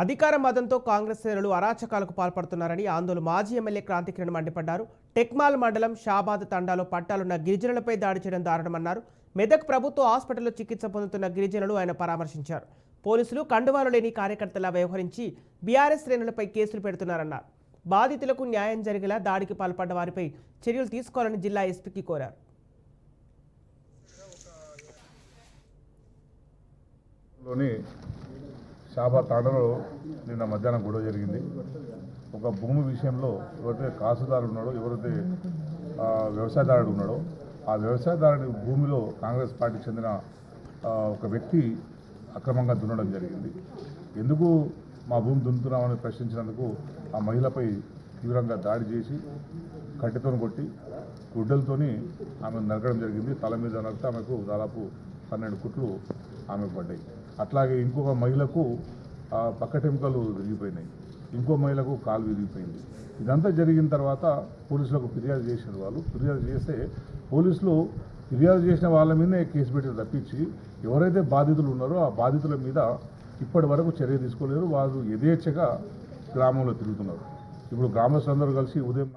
అధికార మదంతో కాంగ్రెస్ శ్రేణులు అరాచకాలకు పాల్పడుతున్నారని ఆందోళన మాజీ ఎమ్మెల్యే క్రాంతికిరణ్ మండిపడ్డారు. టెక్మాల్ మండలం షాబాద్ తండాలో పట్టాలున్న గిరిజనులపై దాడి చేయడం దారుణమన్నారు. మెదక్ ప్రభుత్వ హాస్పిటల్లో చికిత్స పొందుతున్న గిరిజనులు ఆయన పరామర్శించారు. పోలీసులు కండువాలు లేని కార్యకర్తలా వ్యవహరించి బీఆర్ఎస్ శ్రేణులపై కేసులు పెడుతున్నారన్నారు. బాధితులకు న్యాయం జరిగేలా దాడికి పాల్పడ్డ వారిపై చర్యలు తీసుకోవాలని జిల్లా ఎస్పీకి కోరారు. షాబాద్ తాండలో నిన్న మధ్యాహ్నం గొడవ జరిగింది. ఒక భూమి విషయంలో ఎవరైతే కాసుదారుడు ఉన్నాడో, ఎవరైతే వ్యవసాయదారుడు ఉన్నాడో, ఆ వ్యవసాయదారుడి భూమిలో కాంగ్రెస్ పార్టీకి చెందిన ఒక వ్యక్తి అక్రమంగా దున్నడం జరిగింది. ఎందుకు మా భూమి దున్నుతున్నామని ప్రశ్నించినందుకు ఆ మహిళపై తీవ్రంగా దాడి చేసి కట్టెతో కొట్టి గుడ్డలతోని ఆమె నరకడం జరిగింది. తల మీద నరికితే ఆమెకు దాదాపు 12 కుట్లు ఆమెకు పడ్డాయి. అట్లాగే ఇంకొక మహిళకు పక్కటెంకలు విరిగిపోయినాయి, ఇంకో మహిళకు కాలు విరిగిపోయింది. ఇదంతా జరిగిన తర్వాత పోలీసులకు ఫిర్యాదు చేసిన వాళ్ళు, ఫిర్యాదు చేస్తే పోలీసులు ఫిర్యాదు చేసిన వాళ్ళ మీదనే కేసు పెట్టి తప్పించి ఎవరైతే బాధితులు ఉన్నారో ఆ బాధితుల మీద ఇప్పటి వరకు చర్య తీసుకోలేరు. వాళ్ళు యథేచ్ఛగా గ్రామంలో తిరుగుతున్నారు. ఇప్పుడు గ్రామస్తులందరూ కలిసి ఉదయం